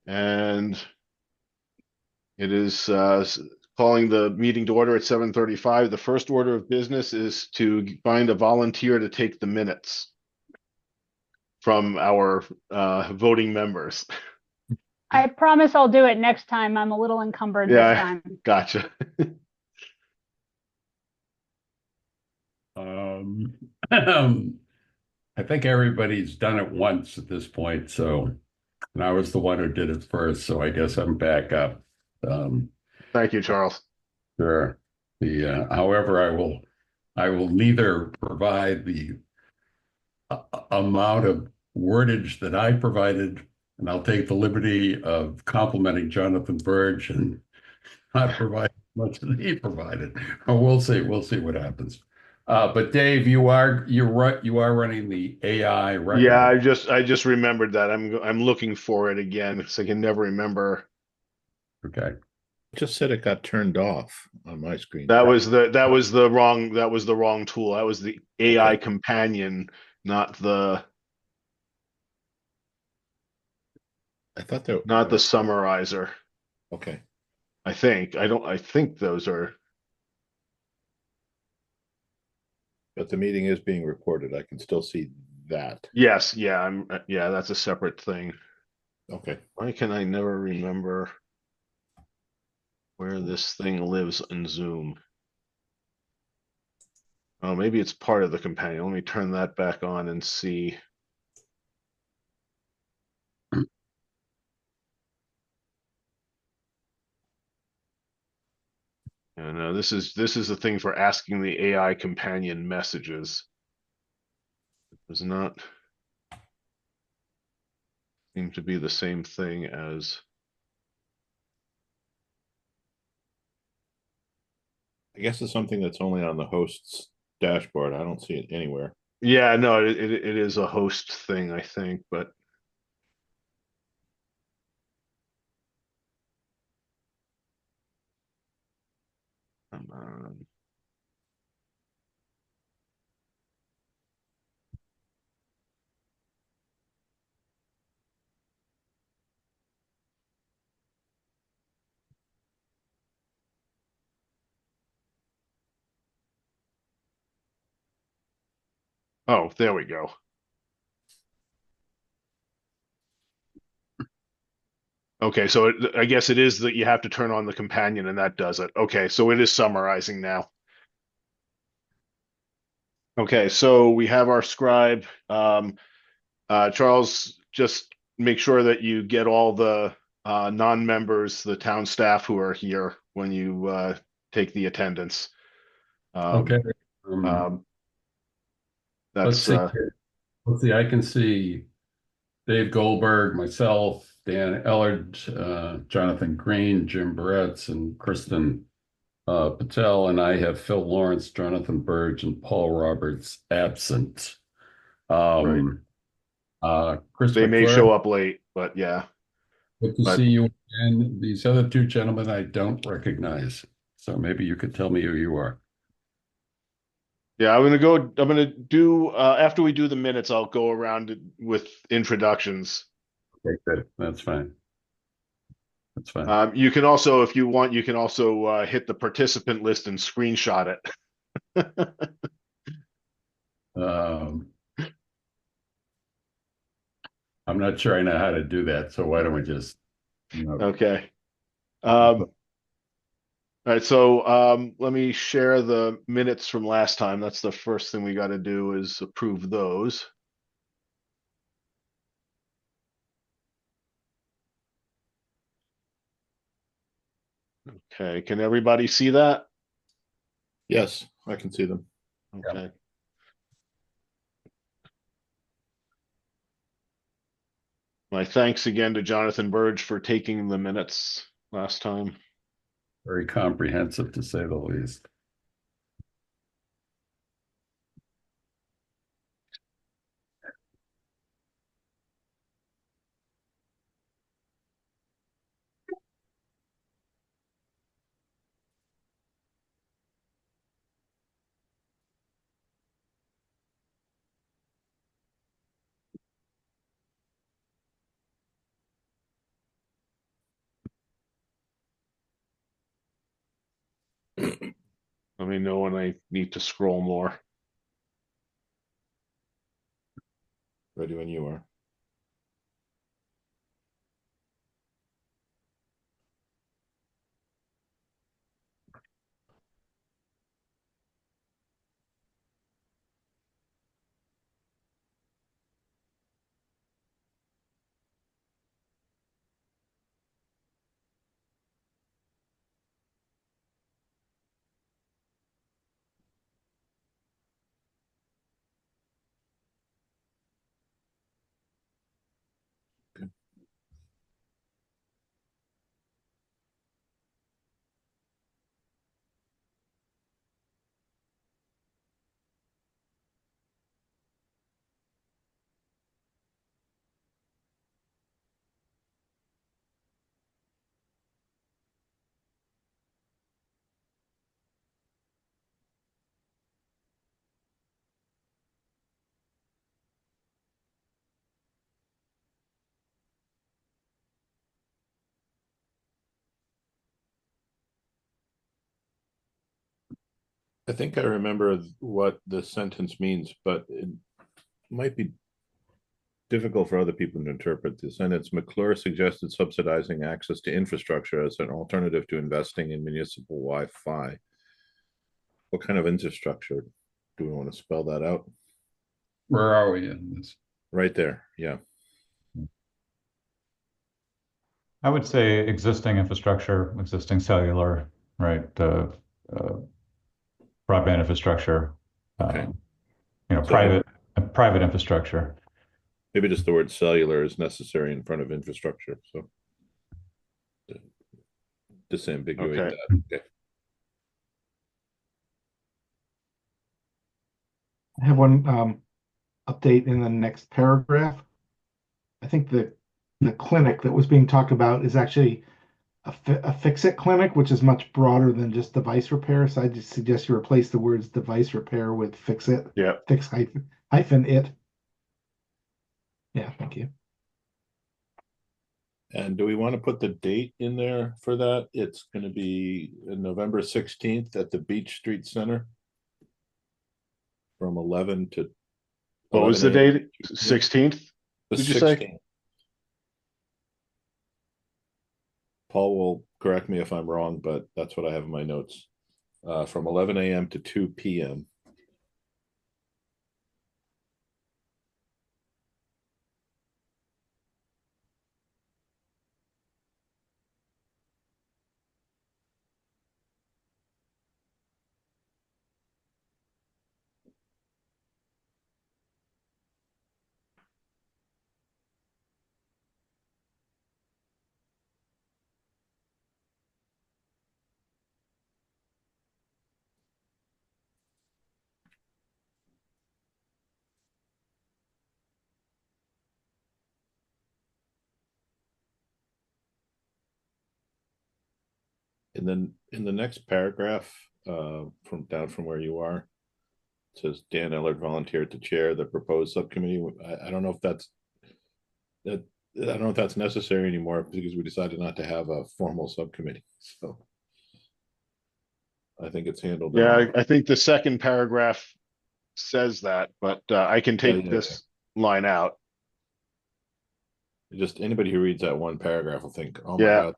And it is calling the meeting to order at 7:35. The first order of business is to find a volunteer to take the minutes from our voting members. I promise I'll do it next time. I'm a little encumbered this Yeah, time. gotcha. Um, I think everybody's done it once at this point, so and I was the one who did it first, so I guess I'm back up. Um, Thank you, Charles. sure. However, I will neither provide the amount of wordage that I provided, and I'll take the liberty of complimenting Jonathan Burge and not provide as much as he provided. We'll see. We'll see what happens. But Dave, you're right. You are running the AI Yeah, record. I just remembered that. I'm looking for it again because I can never remember. Okay. Just said it got turned off on my screen. That was the wrong tool. That was the AI Okay. companion, not the I thought that, not the summarizer. okay. I think those are. But the meeting is being recorded. I can still see that. Yes, yeah, that's a separate thing. Okay. Why can I never remember where this thing lives in Zoom? Oh, maybe it's part of the companion. Let me turn that back on and see. And this is the thing for asking the AI companion messages. It does not seem to be the same thing as. I guess it's something that's only on the host's dashboard. I don't see it anywhere. Yeah, no, it is a host thing, I think, but um, oh, there we go. Okay, so I guess it is that you have to turn on the companion and that does it. Okay, so it is summarizing now. Okay, so we have our scribe. Charles, just make sure that you get all the non-members, the town staff who are here when you take the attendance. Okay. Um, Um, um, let's that's see. Let's see. I can see Dave Goldberg, myself, Dan Ellard, Jonathan Green, Jim Barretts, and Kristen Patel, and I have Phil Lawrence, Jonathan Burge, and Paul Roberts absent. right. Um, Chris They may McClure, show up late, but yeah. good to But see you. And these other two gentlemen I don't recognize. So maybe you could tell me who you are. yeah, I'm gonna do after we do the minutes, I'll go around with introductions. Okay, good. That's fine. That's fine. You can also, if you want, you can also hit the participant list and screenshot it. Um, I'm not sure I know how to do that. So why don't we just, you know, Okay. All right, so let me share the minutes from last time. That's the first thing we got to do is approve those. Okay, can everybody see that? Yes, I can see them. yeah. Okay. My thanks again to Jonathan Burge for taking the minutes last time. Very comprehensive to say the least. Let me know when I need to scroll more. Ready when you are. I think I remember what the sentence means, but it might be difficult for other people to interpret the sentence. McClure suggested subsidizing access to infrastructure as an alternative to investing in municipal Wi-Fi. What kind of infrastructure? Do we want to spell that out? Where are we in this? Right there, yeah. I would say existing infrastructure, existing cellular, right? Broadband infrastructure, Okay. So- private infrastructure. Maybe just the word cellular is necessary in front of infrastructure, so. Disambiguate Okay. that, okay. I have one update in the next paragraph. I think the clinic that was being talked about is actually a fix-it clinic, which is much broader than just device repair. So I just suggest you replace the words device repair with fix-it. Yeah. Fix hyphen it. Yeah, thank you. And do we want to put the date in there for that? It's going to be November 16th at the Beach Street Center. From 11 to. What was the 11 a.m. date? 16th? The Did you say? 16th. Paul will correct me if I'm wrong, but that's what I have in my notes. From 11 a.m. to 2 p.m. And then in the next paragraph, from down from where you are, it says Dan Ellard volunteered to chair the proposed subcommittee. I don't know if that's that. I don't know if that's necessary anymore because we decided not to have a formal subcommittee. So I think it's handled. Yeah, I think the second paragraph says that, but I can take yeah. this line out. Just anybody who reads that one paragraph will think, "Oh my Yeah. God,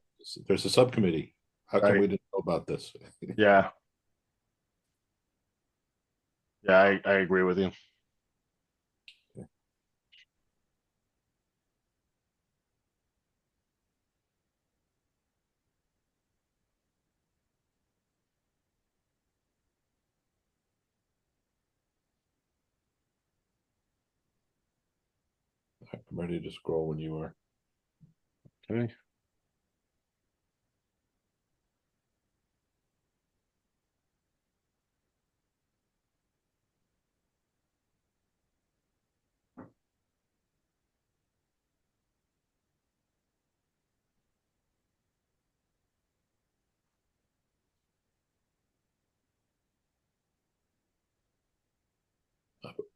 there's a subcommittee. How come Right. we didn't know about this?" Yeah. Yeah, I agree with you. I'm ready to scroll when you are. Okay.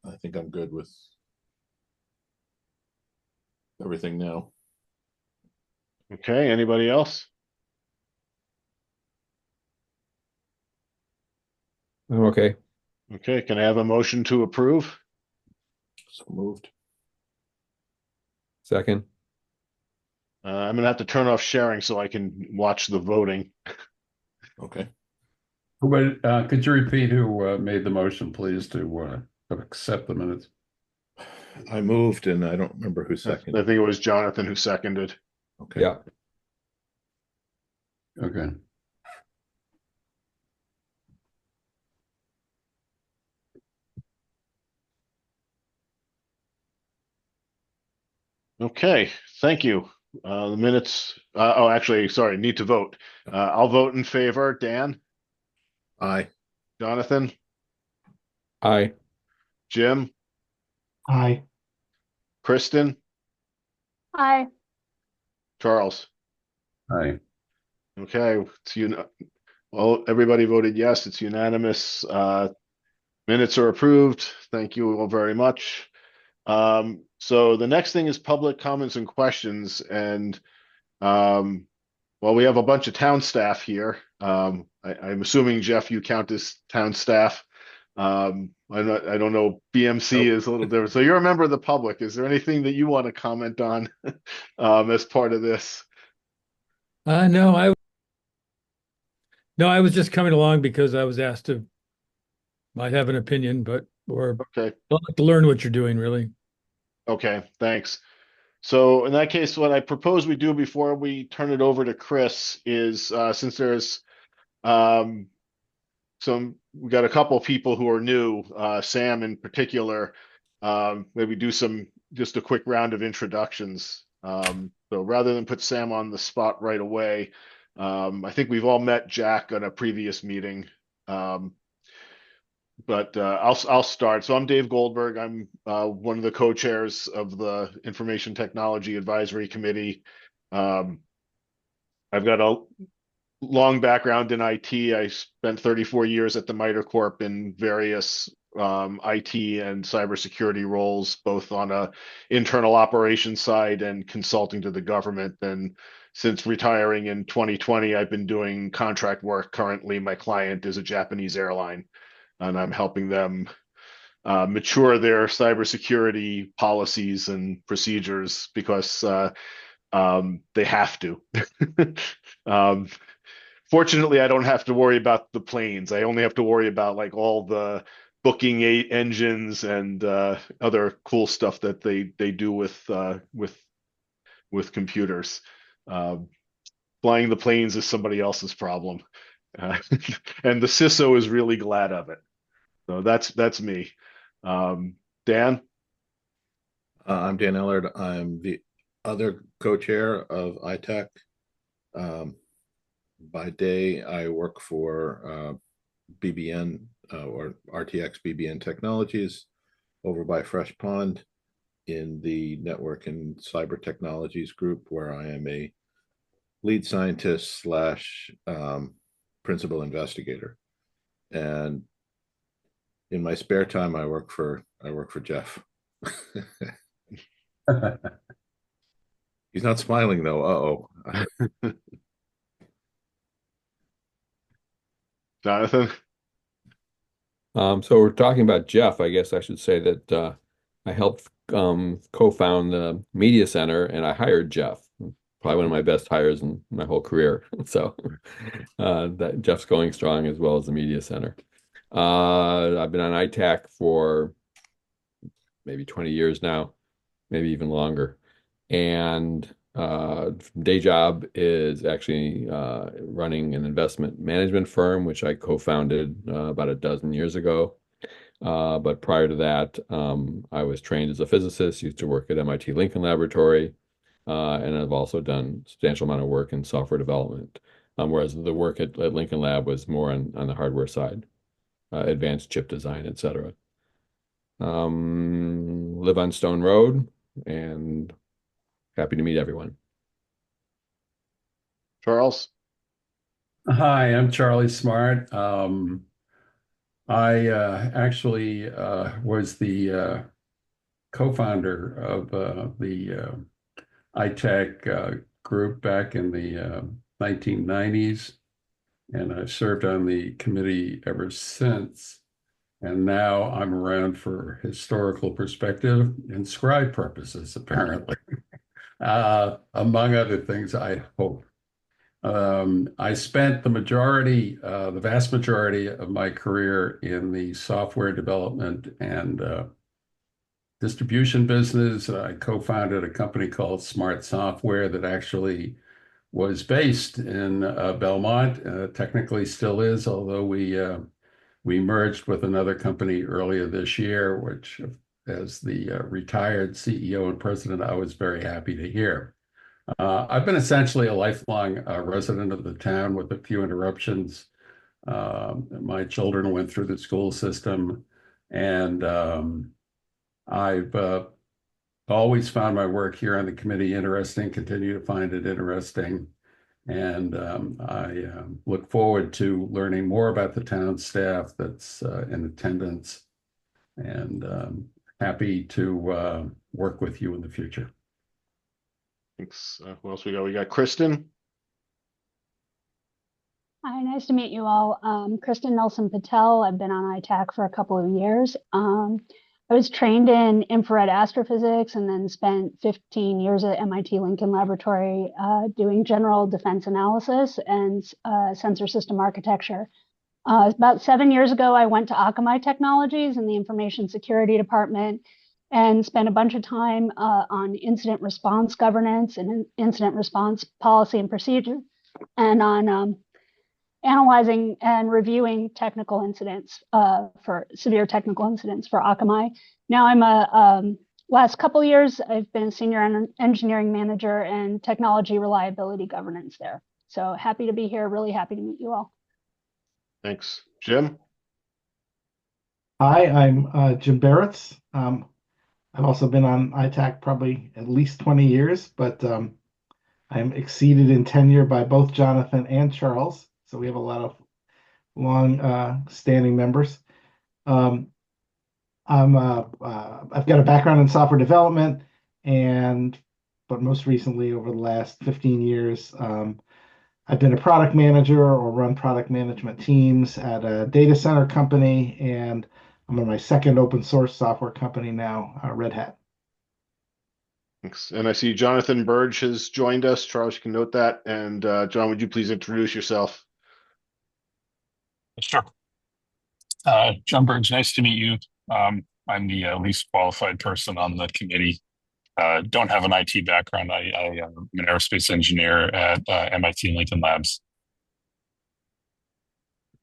I think I'm good with everything now. Okay, anybody else? I'm okay. Okay, can I have a motion to approve? So moved. Second. I'm gonna have to turn off sharing so I can watch the voting. Okay. Could you repeat who made the motion, please, to accept the minutes? I moved and I don't remember who I seconded. think it was Jonathan who seconded. Okay. Yeah. Okay. Okay, thank you. The minutes, oh, actually, sorry, need to vote. I'll vote in favor. Dan, Aye. Jonathan, Aye. Jim, Aye. Kristen, Aye. Charles. Aye. Okay, well, everybody voted yes, it's unanimous. Minutes are approved. Thank you all very much. So the next thing is public comments and questions, and well, we have a bunch of town staff here. I'm assuming, Jeff, you count as town staff. I don't know, BMC Nope. is a little different. So you're a member of the public. Is there anything that you want to comment on as part of this? No, I was just coming along because I was asked to might have an opinion, or Okay, I'd like to learn what you're doing, really. okay, thanks. So in that case, what I propose we do before we turn it over to Chris is, since there's um, we got a couple of people who are new, Sam in particular, maybe do just a quick round of introductions. So rather than put Sam on the spot right away, I think we've all met Jack on a previous meeting. But I'll start. So I'm Dave Goldberg. I'm one of the co-chairs of the Information Technology Advisory Committee. Um, I've got a long background in IT. I spent 34 years at the MITRE Corp in various IT and cybersecurity roles, both on a internal operations side and consulting to the government. And since retiring in 2020, I've been doing contract work. Currently, my client is a Japanese airline, and I'm helping them mature their cybersecurity policies and procedures because they have to. um, Fortunately, I don't have to worry about the planes. I only have to worry about like all the booking engines and other cool stuff that they do with computers. Um, Flying the planes is somebody else's problem, uh, and the CISO is really glad of it. So that's me. Dan. I'm Dan Ellard. I'm the other co-chair of ITAC. By day, I work for BBN or RTX BBN Technologies over by Fresh Pond in the network and cyber technologies group, where I am a lead scientist slash principal investigator. And in my spare time, I work for Jeff. He's not smiling though. Uh-oh. Jonathan. So we're talking about Jeff. I guess I should say that I helped co-found the Media Center, and I hired Jeff. Probably one of my best hires in my whole career. So that Jeff's going strong as well as the Media Center. I've been on ITAC for maybe 20 years now, maybe even longer. And day job is actually running an investment management firm, which I co-founded about a dozen years ago. But prior to that, I was trained as a physicist, used to work at MIT Lincoln Laboratory, and I've also done a substantial amount of work in software development. Whereas the work at Lincoln Lab was more on the hardware side, advanced chip design, etc. Live on Stone Road, and happy to meet everyone. Charles. Hi, I'm Charlie Smart. I actually was the co-founder of the ITAC group back in the 1990s. and I've served on the committee ever since. And now I'm around for historical perspective and scribe purposes, apparently, among other things, I hope. I spent the vast majority of my career in the software development and distribution business. I co-founded a company called Smart Software that actually was based in Belmont, technically still is, although we merged with another company earlier this year, which, as the retired CEO and president, I was very happy to hear. I've been essentially a lifelong resident of the town with a few interruptions. My children went through the school system, and I've always found my work here on the committee interesting, continue to find it interesting. And I look forward to learning more about the town staff that's in attendance, and happy to work with you in the future. Thanks. Who else we got? We got Kristen. Hi, nice to meet you all. Kristen Nelson Patel. I've been on ITAC for a couple of years. I was trained in infrared astrophysics and then spent 15 years at MIT Lincoln Laboratory doing general defense analysis and sensor system architecture. About 7 years ago, I went to Akamai Technologies in the information security department and spent a bunch of time on incident response governance and incident response policy and procedure, and on analyzing and reviewing technical incidents for severe technical incidents for Akamai. Now I'm last couple of years, I've been a senior engineering manager and technology reliability governance there. So happy to be here, really happy to meet you all. Thanks. Jim? Hi, I'm Jim Barretts. I've also been on ITAC probably at least 20 years, but I'm exceeded in tenure by both Jonathan and Charles. So we have a lot of long standing members. I've got a background in software development, but most recently over the last 15 years, I've been a product manager or run product management teams at a data center company, and I'm on my second open source software company now, Red Hat. Thanks. And I see Jonathan Burge has joined us. Charles, you can note that. And John, would you please introduce yourself? Sure. John Burge, nice to meet you. I'm the least qualified person on the committee. Don't have an IT background. I'm an aerospace engineer at MIT Lincoln Labs.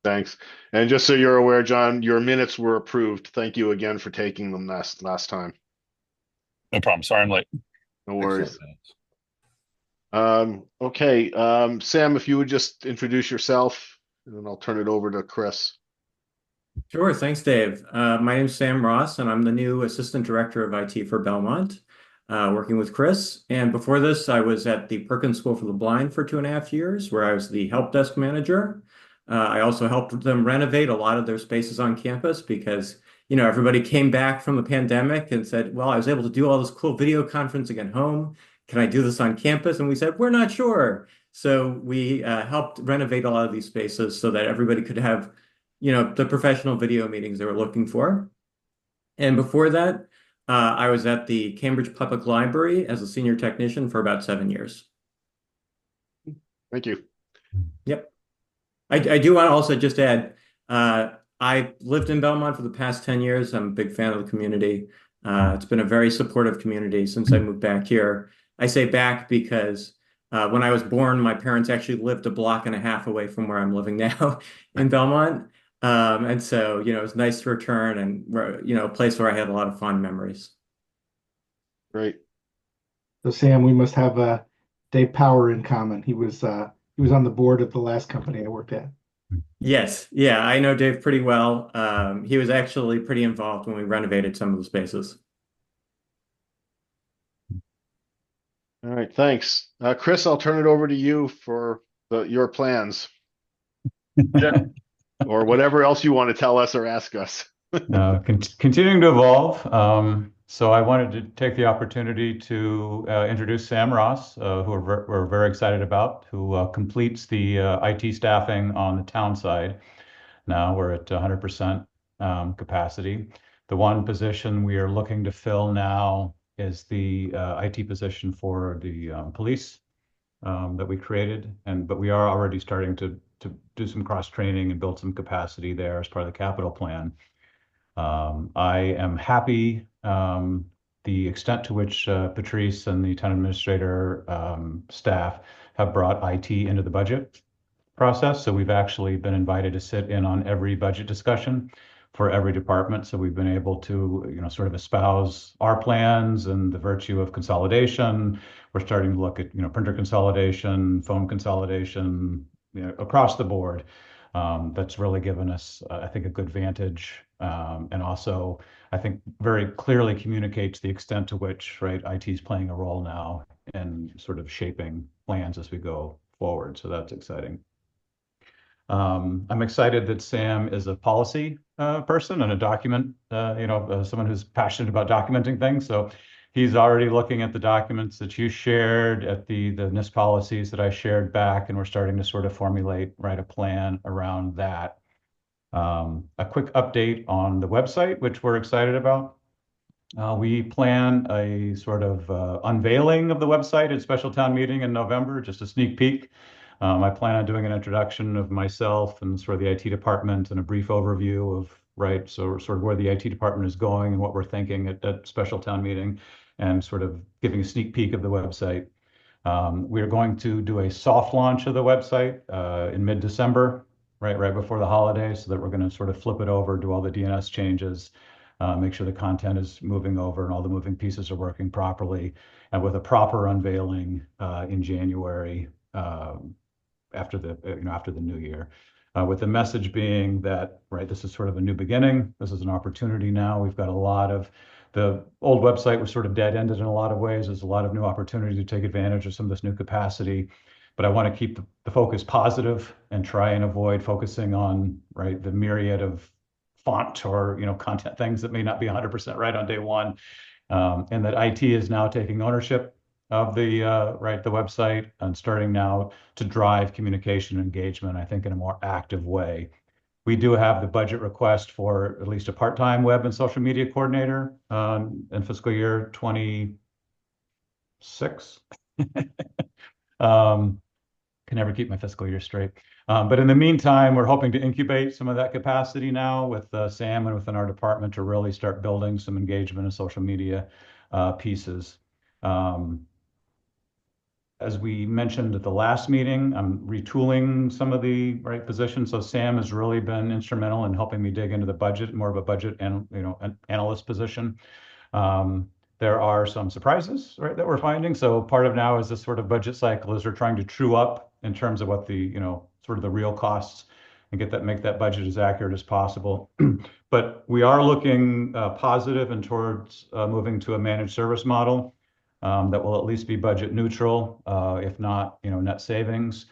Thanks. And just so you're aware, John, your minutes were approved. Thank you again for taking them last time. No problem. Sorry I'm late. No worries. Excellent. Okay. Sam, if you would just introduce yourself, and then I'll turn it over to Chris. Sure. Thanks, Dave. My name is Sam Ross, and I'm the new Assistant Director of IT for Belmont, working with Chris. And before this, I was at the Perkins School for the Blind for 2.5 years, where I was the help desk manager. I also helped them renovate a lot of their spaces on campus because, everybody came back from the pandemic and said, well, I was able to do all this cool video conferencing at home. Can I do this on campus? And we said, we're not sure. So we helped renovate a lot of these spaces so that everybody could have the professional video meetings they were looking for. And before that, I was at the Cambridge Public Library as a senior technician for about 7 years. Thank you. Yep. I do want to also just add, I lived in Belmont for the past 10 years. I'm a big fan of the community. It's been a very supportive community since I moved back here. I say back because when I was born, my parents actually lived a block and a half away from where I'm living now in Belmont. And so, it was nice to return and, a place where I had a lot of fond memories. Great. So Sam, we must have Dave Power in common. He was on the board of the last company I worked at. Yes. Yeah, I know Dave pretty well. He was actually pretty involved when we renovated some of the spaces. All right. Thanks. Chris, I'll turn it over to you for your plans. Or whatever else you want to tell us or ask us. Continuing to evolve. So I wanted to take the opportunity to introduce Sam Ross, who we're very excited about, who completes the IT staffing on the town side. Now we're at 100% capacity. The one position we are looking to fill now is the IT position for the police that we created, but we are already starting to do some cross training and build some capacity there as part of the capital plan. I am happy the extent to which Patrice and the town administrator staff have brought IT into the budget process. So we've actually been invited to sit in on every budget discussion for every department. So we've been able to, sort of espouse our plans and the virtue of consolidation. We're starting to look at, printer consolidation, phone consolidation, across the board. That's really given us, I think, a good vantage, and also, I think, very clearly communicates the extent to which, right, IT is playing a role now in sort of shaping plans as we go forward. So that's exciting. I'm excited that Sam is a policy person and a document, someone who's passionate about documenting things. So he's already looking at the documents that you shared, at the NIST policies that I shared back, and we're starting to sort of formulate, write a plan around that. A quick update on the website, which we're excited about. We plan a sort of unveiling of the website at special town meeting in November, just a sneak peek. I plan on doing an introduction of myself and sort of the IT department and a brief overview of, right, so sort of where the IT department is going and what we're thinking at special town meeting, and sort of giving a sneak peek of the website. We are going to do a soft launch of the website in mid-December, right before the holidays, so that we're going to sort of flip it over, do all the DNS changes, make sure the content is moving over and all the moving pieces are working properly, and with a proper unveiling in January after the new year. With the message being that, right, this is sort of a new beginning. This is an opportunity now. We've got a lot of the old website was sort of dead-ended in a lot of ways. There's a lot of new opportunity to take advantage of some of this new capacity. But I want to keep the focus positive and try and avoid focusing on, right, the myriad of font or content things that may not be 100% right on day one, and that IT is now taking ownership of the website and starting now to drive communication and engagement, I think, in a more active way. We do have the budget request for at least a part-time web and social media coordinator in fiscal year 26. Can never keep my fiscal year straight. But in the meantime, we're hoping to incubate some of that capacity now with Sam and within our department to really start building some engagement in social media pieces. As we mentioned at the last meeting, I'm retooling some of the right positions. So Sam has really been instrumental in helping me dig into the budget, more of a budget and an analyst position. There are some surprises, right, that we're finding. So part of now is this sort of budget cycle as we're trying to true up in terms of what the, sort of the real costs and make that budget as accurate as possible. But we are looking positive and towards moving to a managed service model that will at least be budget neutral, if not, net savings,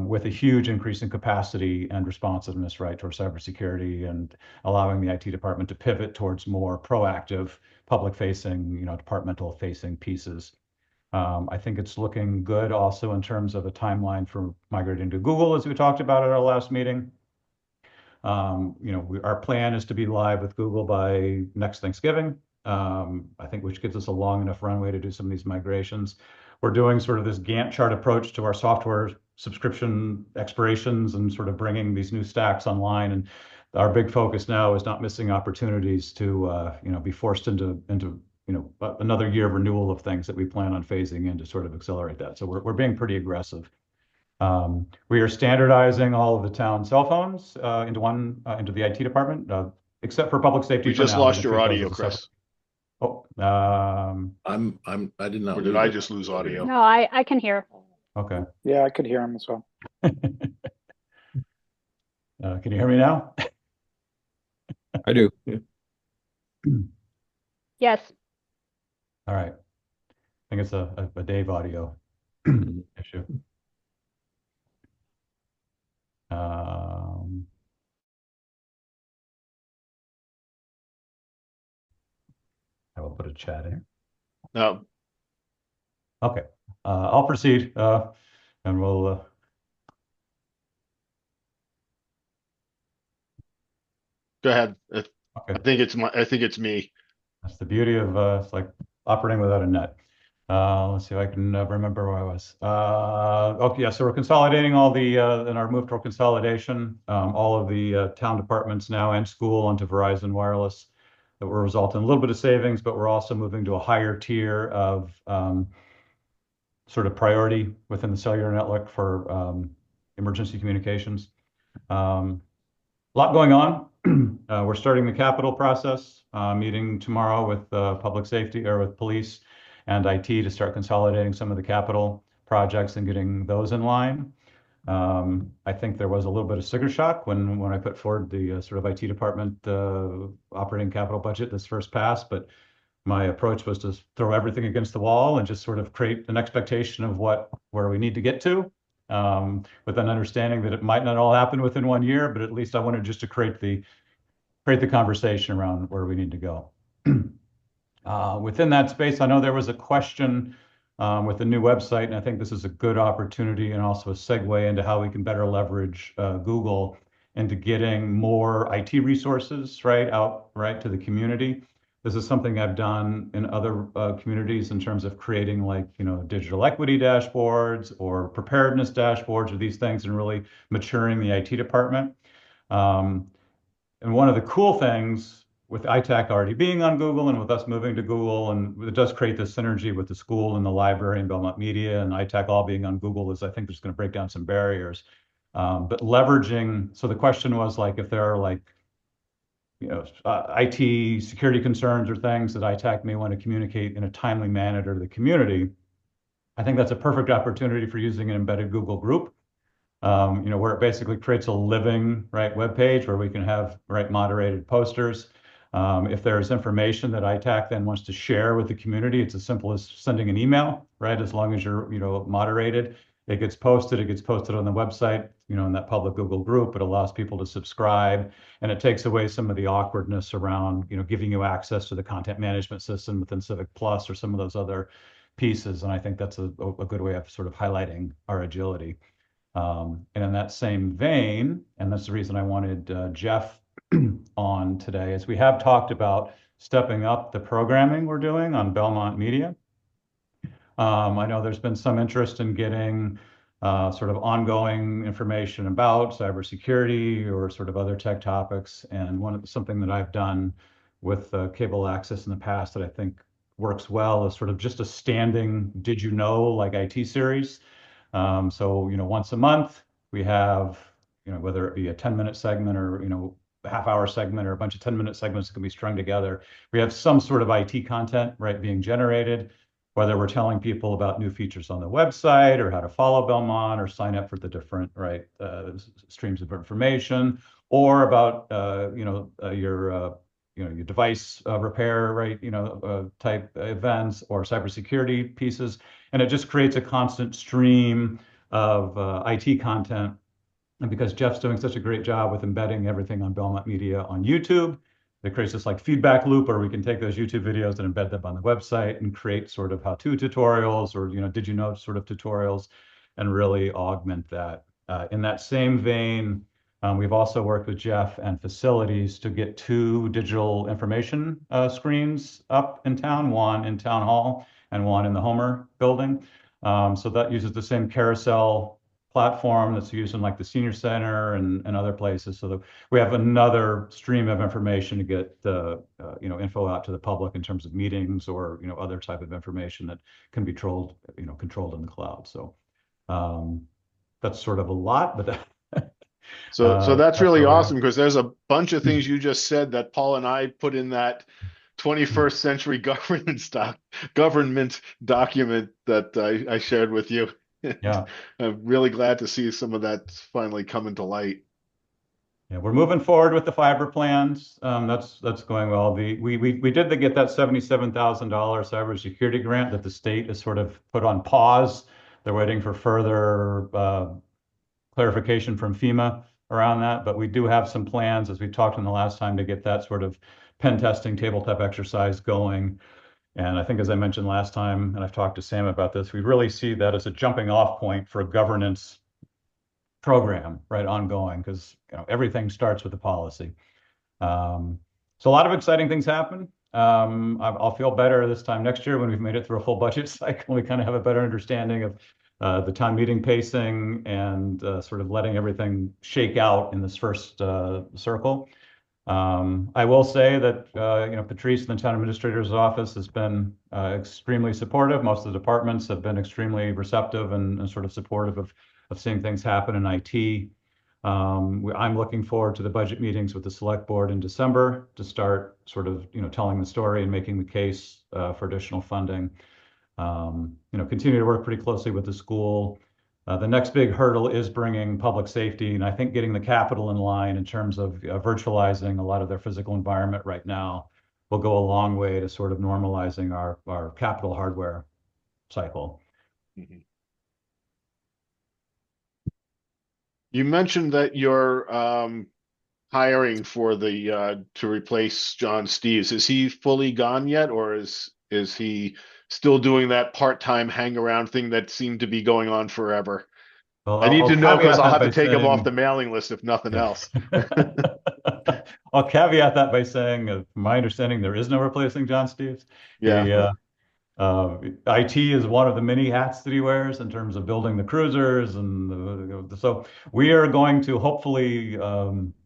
with a huge increase in capacity and responsiveness, right, towards cybersecurity, and allowing the IT department to pivot towards more proactive public-facing, departmental-facing pieces. I think it's looking good also in terms of a timeline for migrating to Google, as we talked about at our last meeting. Our plan is to be live with Google by next Thanksgiving. I think, which gives us a long enough runway to do some of these migrations. We're doing sort of this Gantt chart approach to our software subscription expirations and sort of bringing these new stacks online. And our big focus now is not missing opportunities to, be forced into another year of renewal of things that we plan on phasing in to sort of accelerate that. So we're being pretty aggressive. We are standardizing all of the town cell phones into the IT department, except for public safety. We just lost your audio, Chris. Oh, I did not. Or did I just lose audio? No, I can hear. okay. Yeah, I could hear him as well. Can you hear me now? I do. Yes. All right. I think it's a Dave audio issue. I will put a started chatting. No, Okay, I'll proceed, and we'll. go ahead. Okay. I think it's me. That's the beauty of it's like operating without a net. Let's see if I can remember where I was. Okay, yeah, so we're consolidating all the in our move toward consolidation, all of the town departments now and school onto Verizon Wireless. That will result in a little bit of savings, but we're also moving to a higher tier of sort of priority within the cellular network for emergency communications. A lot going on. We're starting the capital process, meeting tomorrow with public safety or with police and IT to start consolidating some of the capital projects and getting those in line. I think there was a little bit of sticker shock when I put forward the sort of IT department operating capital budget this first pass, but my approach was to throw everything against the wall and just sort of create an expectation of where we need to get to, with an understanding that it might not all happen within 1 year, but at least I wanted just to create the conversation around where we need to go. Within that space, I know there was a question with the new website, and I think this is a good opportunity and also a segue into how we can better leverage Google into getting more IT resources out to the community. This is something I've done in other communities in terms of creating digital equity dashboards or preparedness dashboards or these things and really maturing the IT department. And one of the cool things with ITAC already being on Google and with us moving to Google, and it does create this synergy with the school and the library and Belmont Media and ITAC all being on Google is I think there's going to break down some barriers. But leveraging, so the question was if there are IT security concerns or things that ITAC may want to communicate in a timely manner to the community, I think that's a perfect opportunity for using an embedded Google group. Where it basically creates a living web page where we can have moderated posters. If there's information that ITAC then wants to share with the community, it's as simple as sending an email, as long as you're moderated. It gets posted on the website, in that public Google group. It allows people to subscribe, and it takes away some of the awkwardness around, giving you access to the content management system within Civic Plus or some of those other pieces. And I think that's a good way of sort of highlighting our agility. And in that same vein, and that's the reason I wanted Jeff on today, is we have talked about stepping up the programming we're doing on Belmont Media. I know there's been some interest in getting sort of ongoing information about cybersecurity or sort of other tech topics. And something that I've done with cable access in the past that I think works well is sort of just a standing "Did you know?" IT series. So once a month we have whether it be a 10-minute segment or a half-hour segment or a bunch of 10-minute segments that can be strung together. We have some sort of IT content being generated, whether we're telling people about new features on the website or how to follow Belmont or sign up for the different streams of information, or about your device repair type events or cybersecurity pieces. And it just creates a constant stream of IT content. And because Jeff's doing such a great job with embedding everything on Belmont Media on YouTube, it creates this feedback loop where we can take those YouTube videos and embed them on the website and create sort of how-to tutorials or did you know sort of tutorials and really augment that. In that same vein, we've also worked with Jeff and facilities to get 2 digital information screens up in town, one in Town Hall and one in the Homer building. So that uses the same carousel platform that's used in the senior center and other places, so that we have another stream of information to get info out to the public in terms of meetings or other type of information that can be controlled in the cloud. So that's sort of a lot, but So that's really where we are. awesome because there's a bunch of things you just said that Paul and I put in that 21st century government document that I shared with you. Yeah. I'm really glad to see some of that finally coming to light. Yeah, we're moving forward with the fiber plans. That's going well. We did get that $77,000 cybersecurity grant that the state has sort of put on pause. They're waiting for further clarification from FEMA around that, but we do have some plans, as we talked in the last time, to get that sort of pen testing tabletop exercise going. And I think, as I mentioned last time, and I've talked to Sam about this, we really see that as a jumping off point for a governance program, right, ongoing, because everything starts with the policy. So a lot of exciting things happen. I'll feel better this time next year when we've made it through a full budget cycle. We kind of have a better understanding of the town meeting pacing and sort of letting everything shake out in this first circle. I will say that Patrice in the town administrator's office has been extremely supportive. Most of the departments have been extremely receptive and sort of supportive of seeing things happen in IT. I'm looking forward to the budget meetings with the select board in December to start sort of telling the story and making the case for additional funding. Continue to work pretty closely with the school. The next big hurdle is bringing public safety, and I think getting the capital in line in terms of virtualizing a lot of their physical environment right now will go a long way to sort of normalizing our capital hardware cycle. Mhm. You mentioned that you're hiring for the to replace John Steves. Is he fully gone yet, or is he still doing that part-time hang around thing that seemed to be going on forever? Well, I need I'll to know because caveat I'll that have to by take him off saying, the mailing list if nothing else. I'll caveat that by saying, from my understanding, there is no replacing John Steves. Yeah. He, IT is one of the many hats that he wears in terms of building the cruisers, and so we are going to hopefully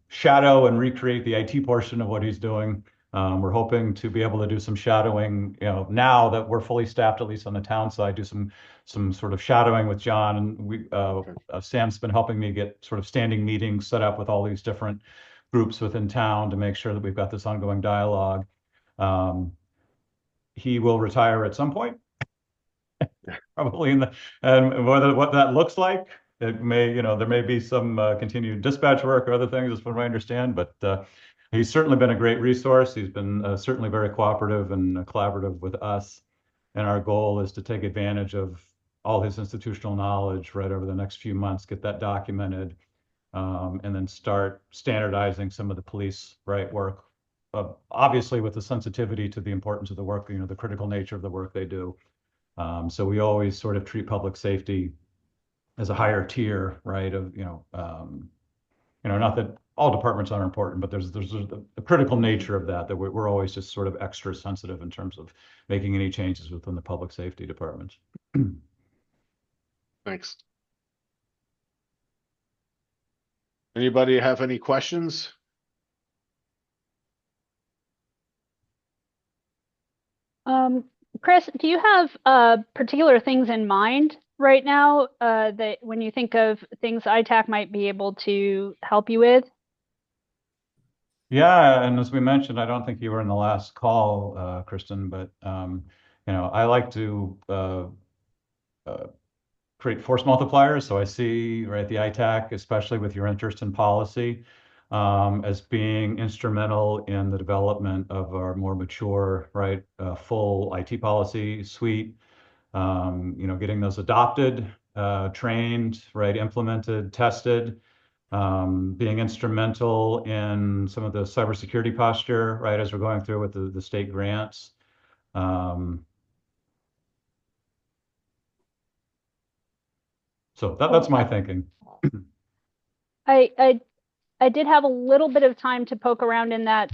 shadow and recreate the IT portion of what he's doing. We're hoping to be able to do some shadowing, now that we're fully staffed, at least on the town side, do some sort of shadowing with John. And Sam's been helping me get sort of standing meetings set up with all these different groups within town to make sure that we've got this ongoing dialogue. He will retire at some point, probably and what that looks like, it may, there may be some continued dispatch work or other things, as from what I understand, but he's certainly been a great resource. He's been certainly very cooperative and collaborative with us. And our goal is to take advantage of all his institutional knowledge right over the next few months, get that documented, and then start standardizing some of the police work. Obviously, with the sensitivity to the importance of the work, the critical nature of the work they do. So we always sort of treat public safety as a higher tier, right? Not that all departments aren't important, but there's the critical nature of that we're always just sort of extra sensitive in terms of making any changes within the public safety department. Thanks. Anybody have any questions? Chris, do you have particular things in mind right now that when you think of things ITAC might be able to help you with? Yeah, and as we mentioned, I don't think you were in the last call, Kristen, but I like to create force multipliers. So I see, right, the ITAC, especially with your interest in policy, as being instrumental in the development of our more mature, right, full IT policy suite. Getting those adopted, trained, right, implemented, tested, being instrumental in some of the cybersecurity posture, right, as we're going through with the state grants. So that's my thinking. I did have a little bit of time to poke around in that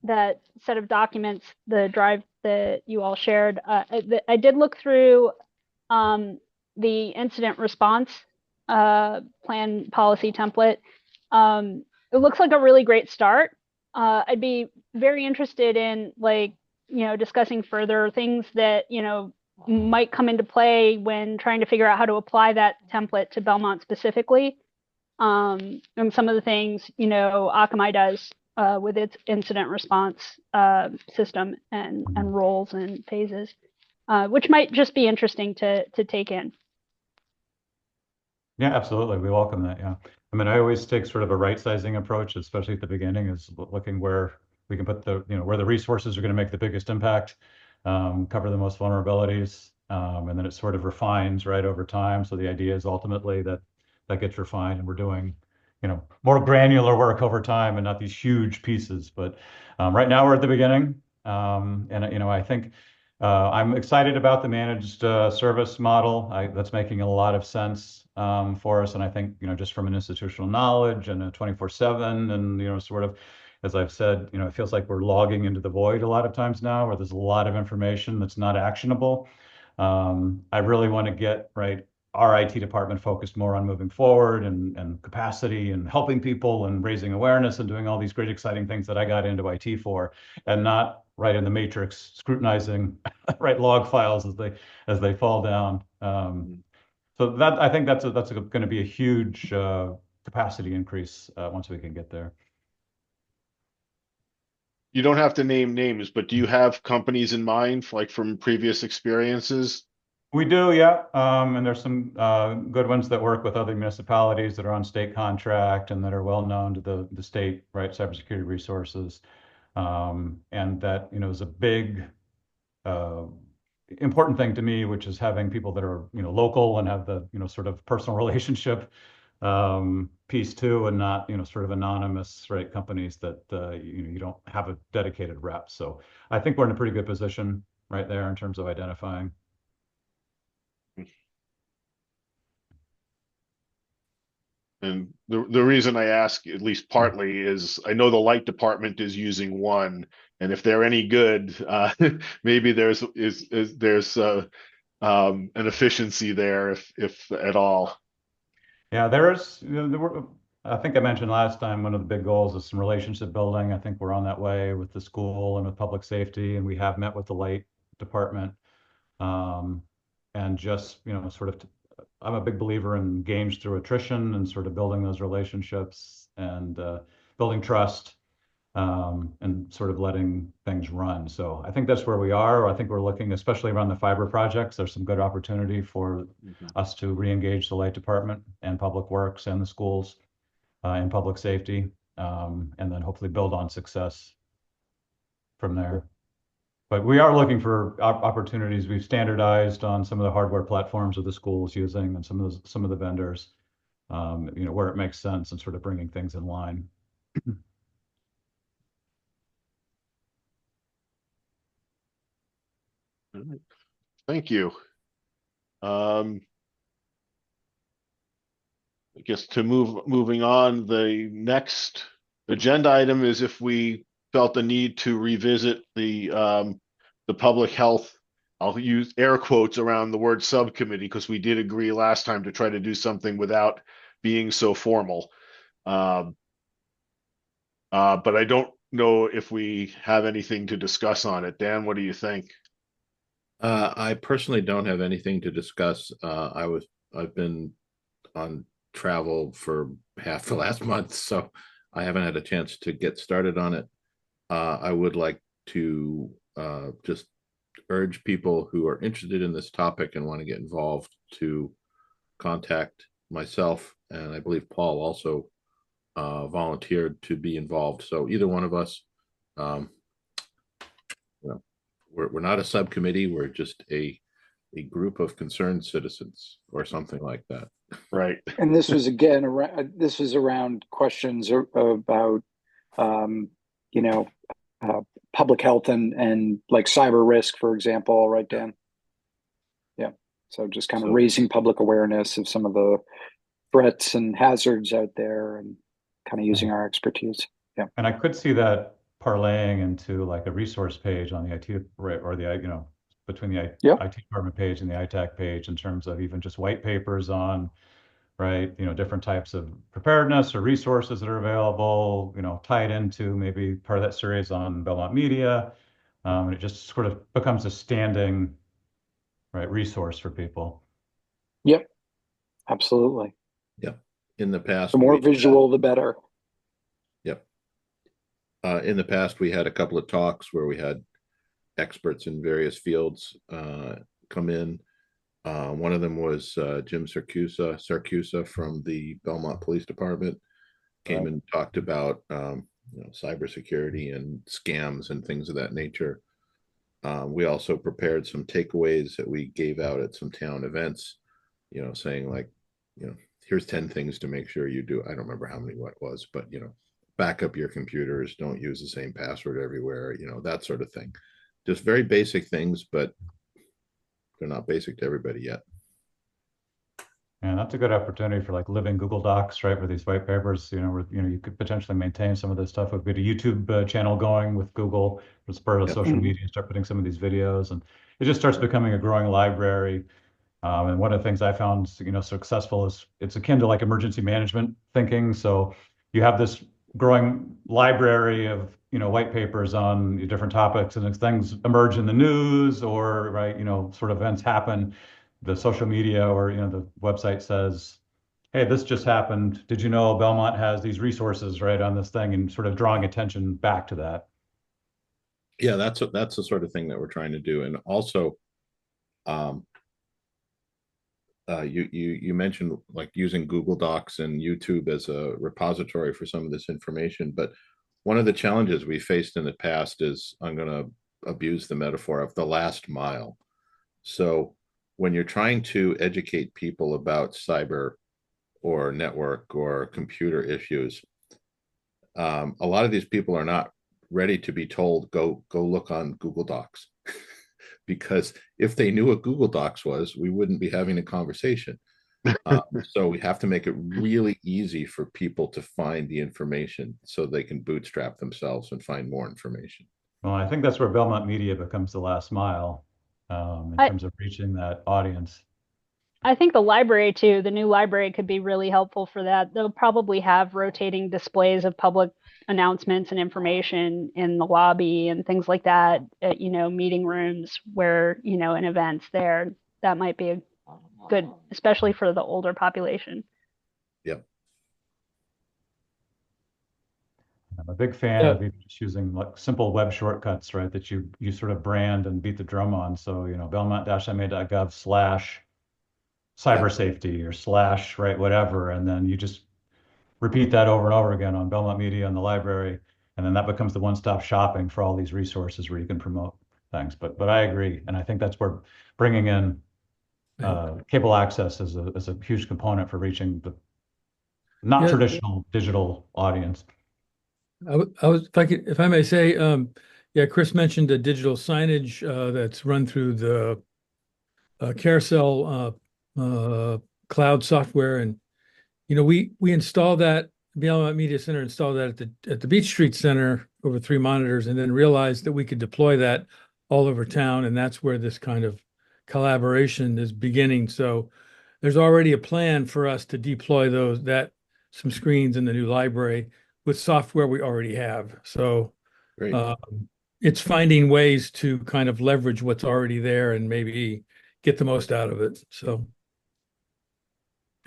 that set of documents, the drive that you all shared. I did look through the incident response plan policy template. It looks like a really great start. I'd be very interested in discussing further things that might come into play when trying to figure out how to apply that template to Belmont specifically. And some of the things Akamai does with its incident response system and roles and phases, which might just be interesting to take in. Yeah, absolutely. We welcome that. Yeah. I mean, I always take sort of a right sizing approach, especially at the beginning, is looking where we can put where the resources are going to make the biggest impact, cover the most vulnerabilities, and then it sort of refines right over time. So the idea is ultimately that gets refined, and we're doing, more granular work over time and not these huge pieces. But right now we're at the beginning. And I think I'm excited about the managed service model. That's making a lot of sense for us. And I think, just from an institutional knowledge and a 24/7 and, sort of, as I've said, it feels like we're logging into the void a lot of times now, where there's a lot of information that's not actionable. I really want to get our IT department focused more on moving forward and capacity and helping people and raising awareness and doing all these great, exciting things that I got into IT for, and not right in the matrix scrutinizing log files as they fall down. So that I think that's going to be a huge capacity increase once we can get there. You don't have to name names, but do you have companies in mind, like from previous experiences? We do, yeah. And there's some good ones that work with other municipalities that are on state contract and that are well known to the state, cybersecurity resources. And that, is a big important thing to me, which is having people that are, local and have the, sort of personal relationship piece too, and not, sort of anonymous, companies that you don't have a dedicated rep. So I think we're in a pretty good position right there in terms of identifying. And the reason I ask, at least partly, is I know the light department is using one, and if they're any good, maybe there's an efficiency there, if at all. Yeah, there's, I think I mentioned last time, one of the big goals is some relationship building. I think we're on that way with the school and with public safety, and we have met with the light department. And just, sort of, I'm a big believer in gains through attrition and sort of building those relationships and building trust, and sort of letting things run. So I think that's where we are. I think we're looking, especially around the fiber projects, there's some good opportunity for us to re-engage the light department and public works and the schools and public safety, and then hopefully build on success from there. But we are looking for opportunities. We've standardized on some of the hardware platforms of the schools using and some of the vendors, where it makes sense, and sort of bringing things in line. Thank you. I guess moving on, the next agenda item is if we felt the need to revisit the public health. I'll use air quotes around the word subcommittee, because we did agree last time to try to do something without being so formal. But I don't know if we have anything to discuss on it. Dan, what do you think? I personally don't have anything to discuss. I've been on travel for half the last month, so I haven't had a chance to get started on it. I would like to just urge people who are interested in this topic and want to get involved to contact myself, and I believe Paul also volunteered to be involved. So either one of us, we're not a subcommittee. We're just a group of concerned citizens or something like that. Right. And this was again around questions about public health and like cyber risk, for example, right, Dan? Yeah. So just kind of raising public awareness of some of the threats and hazards out there, and kind of using our expertise. Yeah. And I could see that parlaying into like a resource page on the IT, or the, between the IT department page and the ITAC page, in terms of even just white papers on, different types of preparedness or resources that are available, tie it into maybe part of that series on Belmont Media. And it just sort of becomes a standing, resource for people. Yep, absolutely. Yep. In the past, the more visual, the better. Yep. In the past, we had a couple of talks where we had experts in various fields come in. One of them was Jim Sarcusa from the Belmont Police Department, came and talked about cybersecurity and scams and things of that nature. We also prepared some takeaways that we gave out at some town events, saying like, here's 10 things to make sure you do. I don't remember how many what it was, but back up your computers, don't use the same password everywhere, that sort of thing. Just very basic things, but they're not basic to everybody yet. And that's a good opportunity for like living Google Docs, right? Where these white papers, where you could potentially maintain some of this stuff. We've got a YouTube channel going with Google as part of Yep. social media, start putting some of these videos, and it just starts becoming a growing library. And one of the things I found, successful is it's akin to like emergency management thinking. So you have this growing library of, white papers on different topics, and as things emerge in the news or, right, sort of events happen, the social media or, the website says, hey, this just happened. Did you know Belmont has these resources, right, on this thing, and sort of drawing attention back to that. Yeah, that's the sort of thing that we're trying to do. And also, you mentioned like using Google Docs and YouTube as a repository for some of this information, but one of the challenges we faced in the past is, I'm going to abuse the metaphor of the last mile. So when you're trying to educate people about cyber or network or computer issues, a lot of these people are not ready to be told, go look on Google Docs. Because if they knew what Google Docs was, we wouldn't be having a conversation. So we have to make it really easy for people to find the information so they can bootstrap themselves and find more information. Well, I think that's where Belmont Media becomes the last mile in terms of reaching that audience. I think the library too, the new library could be really helpful for that. They'll probably have rotating displays of public announcements and information in the lobby and things like that, at, meeting rooms where, in events there. That might be a good, especially for the older population. Yep. I'm a big fan of even just using like simple web shortcuts, right? That you sort of brand and beat the drum on. So, belmont-ma.gov/cyber safety or / right, whatever. And then you just repeat that over and over again on Belmont Media and the library. And then that becomes the one-stop shopping for all these resources where you can promote things. But I agree. And I think that's where bringing in cable access is a huge component for reaching the not traditional digital audience. I was, if I may say, Chris mentioned the digital signage that's run through the Carousel cloud software, and we installed that. Belmont Media Center installed that at the Beach Street Center over 3 monitors, and then realized that we could deploy that all over town, and that's where this kind of collaboration is beginning. So there's already a plan for us to deploy some screens in the new library with software we already have. So it's finding ways to kind of leverage what's already there and maybe get the most out of it. So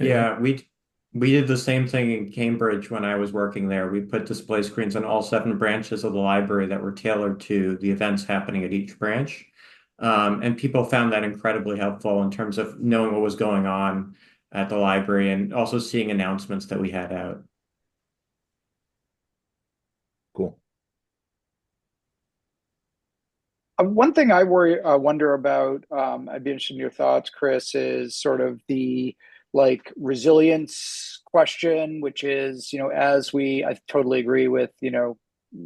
yeah, we did the same thing in Cambridge when I was working there. We put display screens on all 7 branches of the library that were tailored to the events happening at each branch. And people found that incredibly helpful in terms of knowing what was going on at the library and also seeing announcements that we had out. Cool. One thing I wonder about, I'd be interested in your thoughts, Chris, is sort of the resilience question, which is, I totally agree with,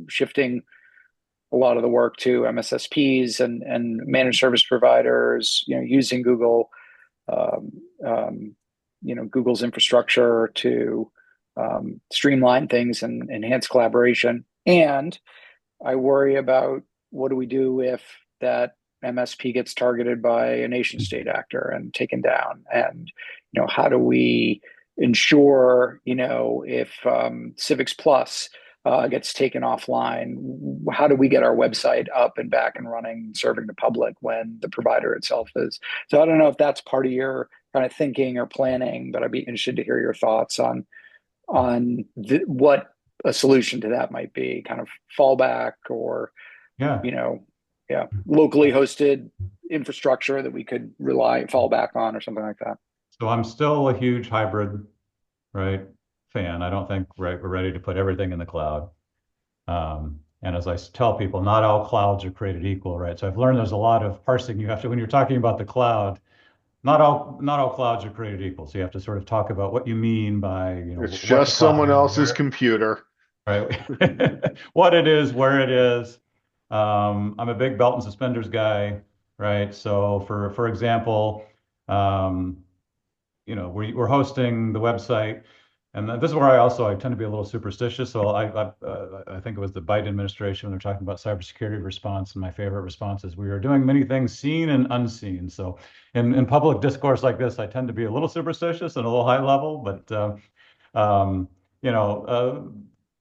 shifting a lot of the work to MSSPs and managed service providers, using Google, Google's infrastructure to streamline things and enhance collaboration. And I worry about, what do we do if that MSP gets targeted by a nation state actor and taken down? And, how do we ensure, if Civics Plus gets taken offline, how do we get our website up and back and running, serving the public when the provider itself is? So I don't know if that's part of your kind of thinking or planning, but I'd be interested to hear your thoughts on what a solution to that might be, kind of fallback or, locally hosted infrastructure that we could fall back on or something like that. So I'm still a huge hybrid, right, fan. I don't think we're ready to put everything in the cloud. And as I tell people, not all clouds are created equal, right? So I've learned there's a lot of parsing you have to, when you're talking about the cloud, not all clouds are created equal. So you have to sort of talk about what you mean by, it's just someone else's computer. right? What it is, where it is. I'm a big belt and suspenders guy, right? So for example, um, we're hosting the website, and this is where I tend to be a little superstitious. So I think it was the Biden administration when they're talking about cybersecurity response, and my favorite response is we are doing many things seen and unseen. So in public discourse like this, I tend to be a little superstitious and a little high level, but um, you know,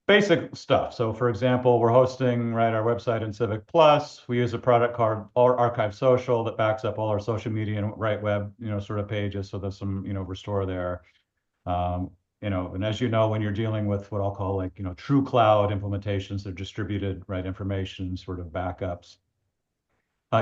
basic stuff. So for example, we're hosting, right, our website in Civic Plus. We use a product called Archive Social that backs up all our social media and right web, sort of pages. So there's some, restore there. Um, and as you know, when you're dealing with what I'll call like, true cloud implementations, they're distributed, right, information sort of backups.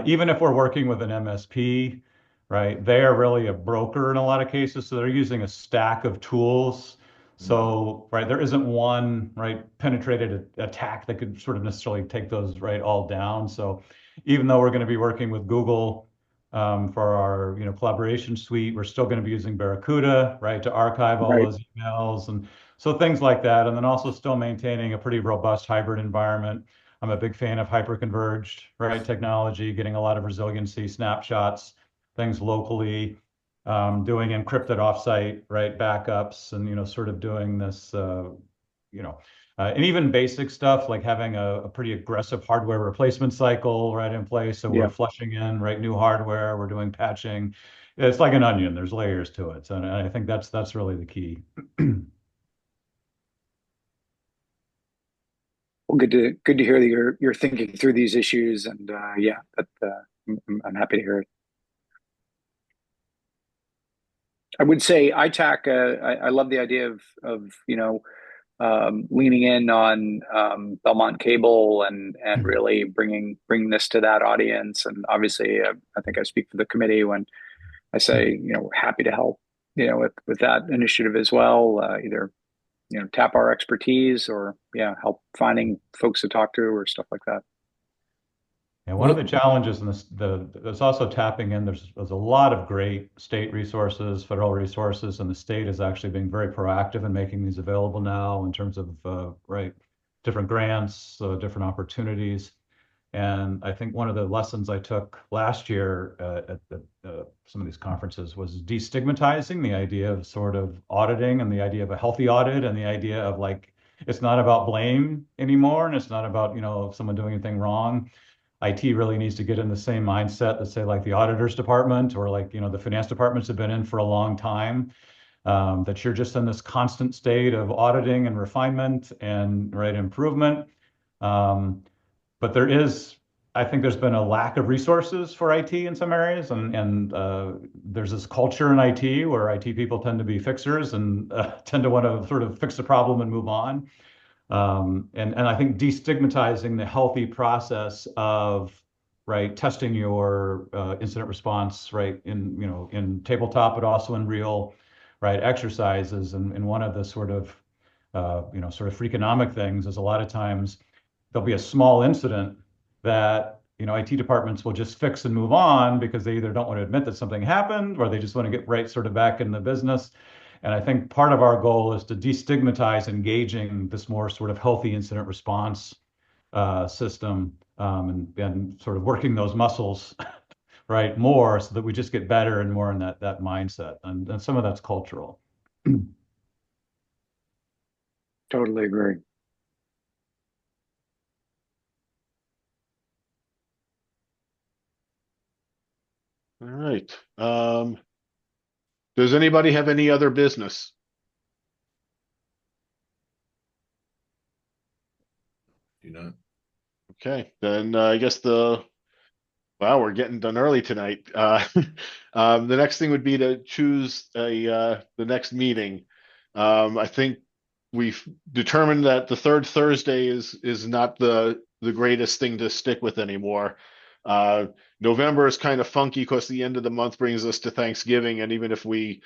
Even if we're working with an MSP, right, they are really a broker in a lot of cases. So they're using a stack of tools. So, right, there isn't one, right, penetrated attack that could sort of necessarily take those, right, all down. So even though we're going to be working with Google for our, collaboration suite, we're still going to be using Barracuda, right, to archive all Right. those emails. And so things like that. And then also still maintaining a pretty robust hybrid environment. I'm a big fan of hyperconverged, right, technology, getting a lot of resiliency, snapshots, things locally, doing encrypted offsite, right, backups, and sort of doing this, and even basic stuff like having a pretty aggressive hardware replacement cycle right in place. So we're Yeah. flushing in right new hardware, we're doing patching. It's like an onion. There's layers to it, and I think that's really the key. Well, good to hear that you're thinking through these issues, and yeah, I'm happy to hear it. I would say ITAC. I love the idea of leaning in on Belmont Cable and really bringing this to that audience. And obviously, I think I speak for the committee when I say we're happy to help with that initiative as well. Either tap our expertise or help finding folks to talk to or stuff like that. And one of the challenges in this, there's also tapping in. There's a lot of great state resources, federal resources, and the state is actually being very proactive in making these available now in terms of right, different grants, different opportunities. And I think one of the lessons I took last year at some of these conferences was destigmatizing the idea of sort of auditing and the idea of a healthy audit and the idea of like it's not about blame anymore and it's not about someone doing anything wrong. IT really needs to get in the same mindset that say like the auditors department or like the finance departments have been in for a long time. That you're just in this constant state of auditing and refinement and right improvement. Um, but I think there's been a lack of resources for IT in some areas, and there's this culture in IT where IT people tend to be fixers and tend to want to sort of fix the problem and move on. And I think destigmatizing the healthy process of right testing your incident response right in tabletop, but also in real right exercises. And one of the sort of sort of freakonomic things is a lot of times there'll be a small incident that IT departments will just fix and move on because they either don't want to admit that something happened or they just want to get right sort of back in the business. And I think part of our goal is to destigmatize engaging this more sort of healthy incident response system and sort of working those muscles right more so that we just get better and more in that mindset. And some of that's cultural. Totally agree. All right. Does anybody have any other business? Do not. Okay, then I guess wow, we're getting done early tonight. The next thing would be to choose the next meeting. I think we've determined that the third Thursday is not the greatest thing to stick with anymore. November is kind of funky because the end of the month brings us to Thanksgiving, and even if we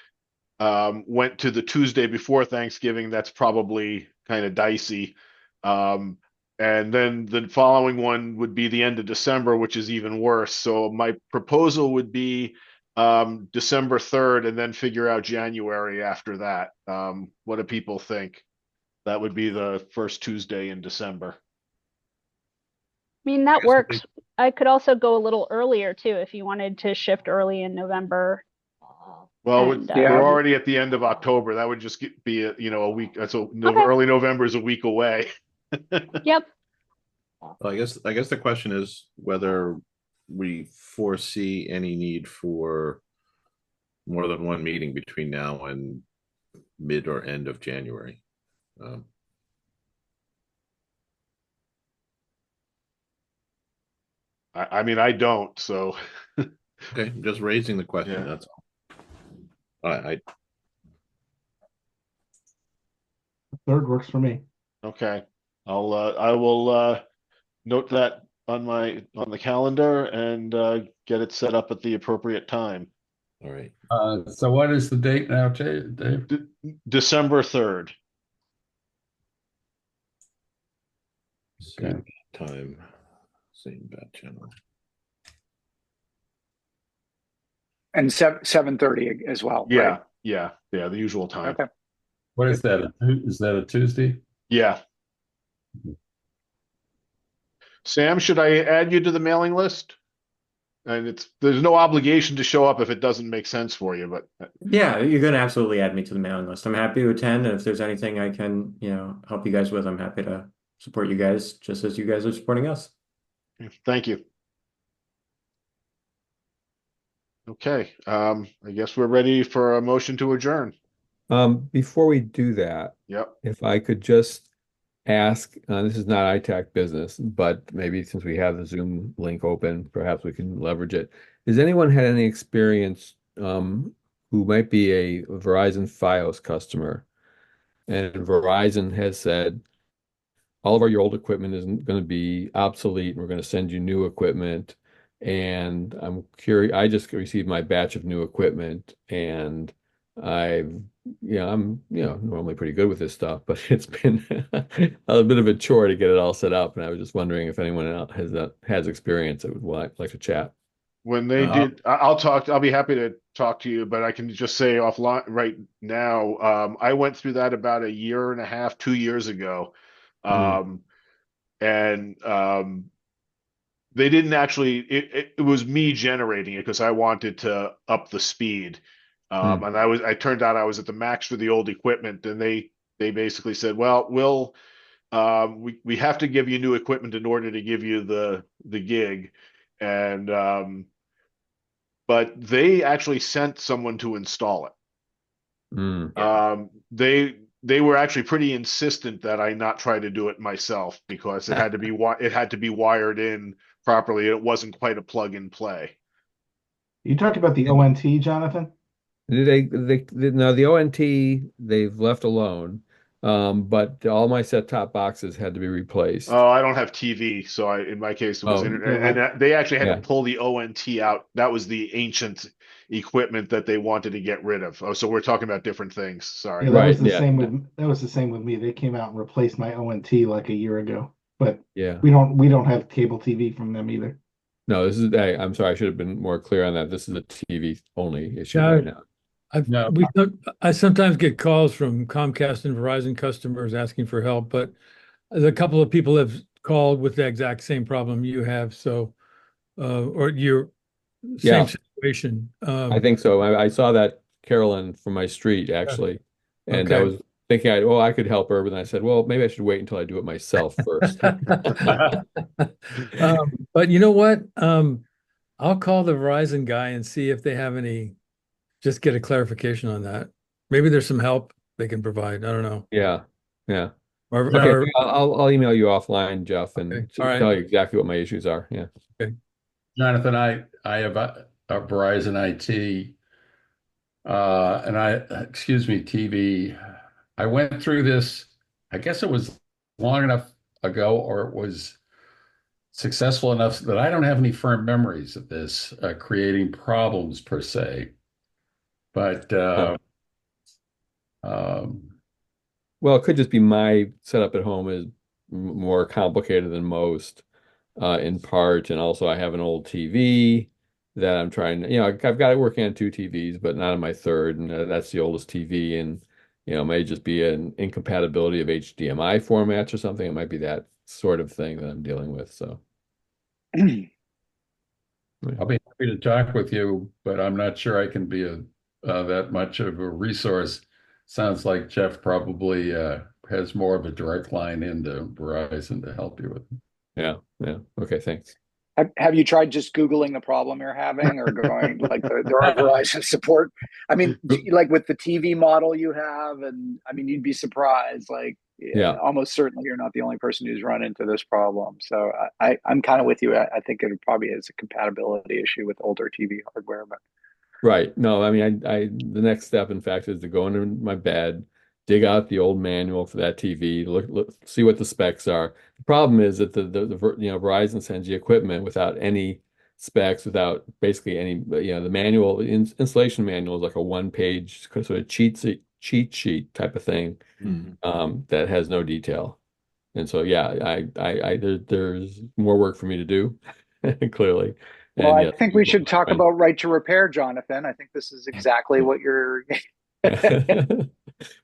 went to the Tuesday before Thanksgiving, that's probably kind of dicey. Um, and then the following one would be the end of December, which is even worse. So my proposal would be December 3rd and then figure out January after that. What do people think? That would be the first Tuesday in December. I mean, that guess works. I could also go a little earlier too if you wanted to shift early in November. Well, And Yeah. we're already at the end of October. That would just be a week. So Okay. early November is a week away. Yep. Well, I guess the question is whether we foresee any need for more than one meeting between now and mid or end of January. I mean, I don't. So Okay, I'm just raising the question. Yeah. That's all. I Third works for me. okay, I will note that on the calendar and get it set up at the appropriate time. all right. So what is the date now, Dave? December 3rd. Same time, same bat channel. And 7:30 as well, Yeah, right? yeah, the usual time. Okay. What is that? Is that a Tuesday? Yeah. Sam, should I add you to the mailing list? And there's no obligation to show up if it doesn't make sense for you, but Yeah, you're going to absolutely add me to the mailing list. I'm happy to attend, and if there's anything I can, help you guys with, I'm happy to support you guys just as you guys are supporting us. thank you. Okay, I guess we're ready for a motion to adjourn. Before we do that, Yep. if I could just ask, this is not ITAC business, but maybe since we have the Zoom link open, perhaps we can leverage it. Has anyone had any experience who might be a Verizon Fios customer, and Verizon has said all of your old equipment is going to be obsolete, and we're going to send you new equipment. And I'm curious, I just received my batch of new equipment, and I'm normally pretty good with this stuff, but it's been a bit of a chore to get it all set up. And I was just wondering if anyone else has experience that would like to chat. When they did, I'll be happy to talk to you, but I can just say offline right now, I went through that about a year and a half, 2 years ago. And they didn't actually, it was me generating it because I wanted to up the speed. And I turned out I was at the max for the old equipment, and they basically said, well, we have to give you new equipment in order to give you the gig. And but they actually sent someone to install it. They were actually pretty insistent that I not try to do it myself because it had to be wired in properly. It wasn't quite a plug and play. You talked about the ONT, Jonathan? No, the ONT they've left alone, but all my set-top boxes had to be replaced. Oh, I don't have TV, so in my case it was internet, and they actually had to pull the ONT out. That was the ancient equipment that they wanted to get rid of. Oh, so we're talking about different things. Sorry. Yeah, that was the same with me. They came out and replaced my ONT like a year ago, but we don't have cable TV from them either. No, I'm sorry, I should have been more clear on that. This is a TV only issue right now. I sometimes get calls from Comcast and Verizon customers asking for help, but a couple of people have called with the exact same problem you have. So, or your same situation. I think so. I saw that Carolyn from my street actually, and I was thinking, I could help her, but then I said, well, maybe I should wait until I do it myself first. But you know what? I'll call the Verizon guy and see if they have just get a clarification on that. Maybe there's some help they can provide. I don't know. Yeah. Okay, I'll email you offline, Jeff, and tell you exactly what my issues are. Yeah. Okay. Jonathan, I have a Verizon IT, and TV. I went through this. I guess it was long enough ago, or it was successful enough that I don't have any firm memories of this creating problems per se. But well, it could just be my setup at home is more complicated than most, in part, and also I have an old TV that I'm trying to, I've got it working on two TVs, but not on my third, and that's the oldest TV, and It may just be an incompatibility of HDMI formats or something. It might be that sort of thing that I'm dealing with. So I'll be happy to talk with you, but I'm not sure I can be that much of a resource. Sounds like Jeff probably has more of a direct line into Verizon to help you with. yeah. Okay, thanks. Have you tried just Googling the problem you're having or going like there are Verizon support? I mean, like with the TV model you have, and I mean, you'd be surprised. Like, Yeah. almost certainly you're not the only person who's run into this problem. So I'm kind of with you. I think it probably is a compatibility issue with older TV hardware, but Right. No, I mean, I the next step, in fact, is to go into my bed, dig out the old manual for that TV, look, see what the specs are. The problem is that Verizon sends you equipment without any specs, without basically any, the manual, installation manual is like a one-page sort of cheat sheet type of thing, that has no detail. And so, yeah, there's more work for me to do, clearly. well, And I yeah, think we should talk about right to repair, Jonathan. I think this is exactly what you're.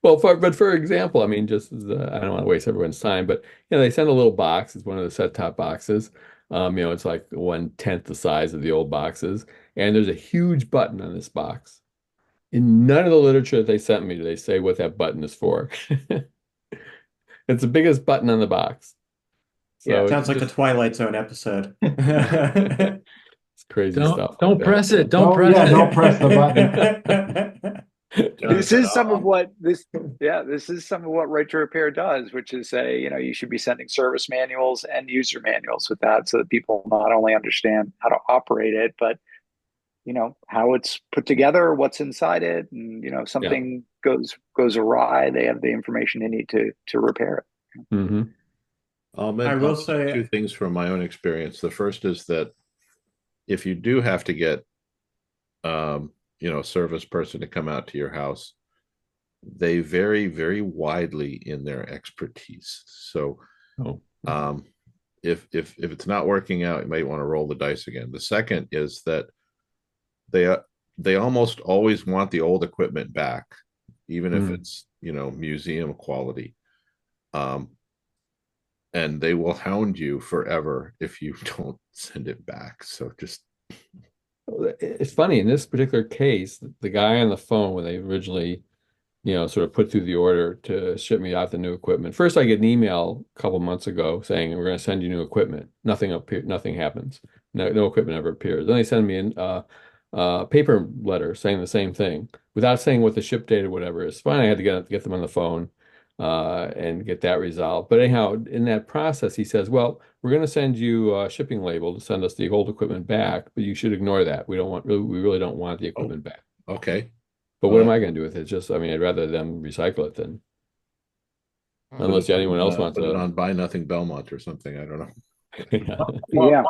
Well, for example, I mean, just as I don't want to waste everyone's time, but they send a little box. It's one of the set-top boxes. It's like 1/10 the size of the old boxes, and there's a huge button on this box. In none of the literature that they sent me do they say what that button is for. It's the biggest button on the box. Yeah, So Sounds like a Twilight Zone episode. it's crazy stuff. Don't like press that. it. Don't press it. Don't press the button. this is some of what this is some of what right to repair does, which is say, you should be sending service manuals and user manuals with that so that people not only understand how to operate it, but how it's put together, what's inside it, and something goes awry, they have the information they need to repair it. Mm-hmm. I will say two things from my own experience. The first is that if you do have to get a service person to come out to your house, they vary very widely in their expertise. So if it's not working out, you might want to roll the dice again. The second is that they almost always want the old equipment back, even if it's museum quality, and they will hound you forever if you don't send it back. So just it's funny in this particular case, the guy on the phone when they originally sort of put through the order to ship me out the new equipment. First, I get an email a couple months ago saying we're going to send you new equipment. Nothing happens. No equipment ever appears. Then they send me a paper letter saying the same thing without saying what the ship date or whatever is. Finally, I had to get them on the phone and get that resolved. But anyhow, in that process, he says, "Well, we're going to send you a shipping label to send us the old equipment back, but you should ignore that. We really don't want the equipment back." Okay. But what am I going to do with it? Just, I mean, I'd rather them recycle it than unless anyone else wants put it to. on Buy Nothing Belmont or something. I don't know. Yeah.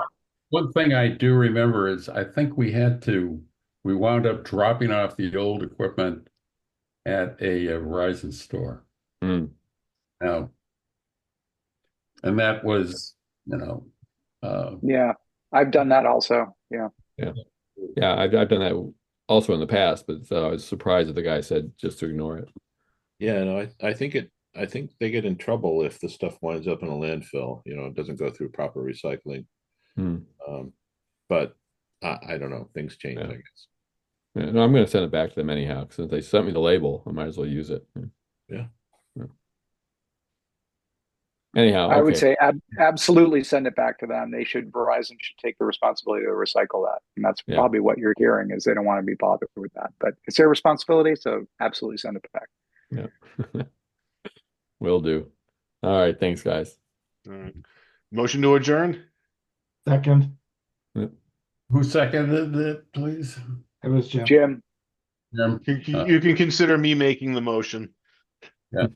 One thing I do remember is I think we wound up dropping off the old equipment at a Verizon store. Now, and that was, Yeah, I've done that also. Yeah. I've done that also in the past, but I was surprised that the guy said just to ignore it. Yeah, no, I think they get in trouble if the stuff winds up in a landfill. It doesn't go through proper recycling. But I don't know. Things change, I guess. Yeah, no, I'm going to send it back to them anyhow. Since they sent me the label, I might as well use it. Yeah. Anyhow, I would say absolutely send it back to them. Verizon should take the responsibility to recycle that. And that's probably what you're hearing is they don't want to be bothered with that. But it's their responsibility, so absolutely send it back. Yeah. Will do. All right. Thanks, guys. All right. Motion to adjourn? Second. Who seconded it, please? It was Jim. Jim. You can consider me making the motion. Yeah.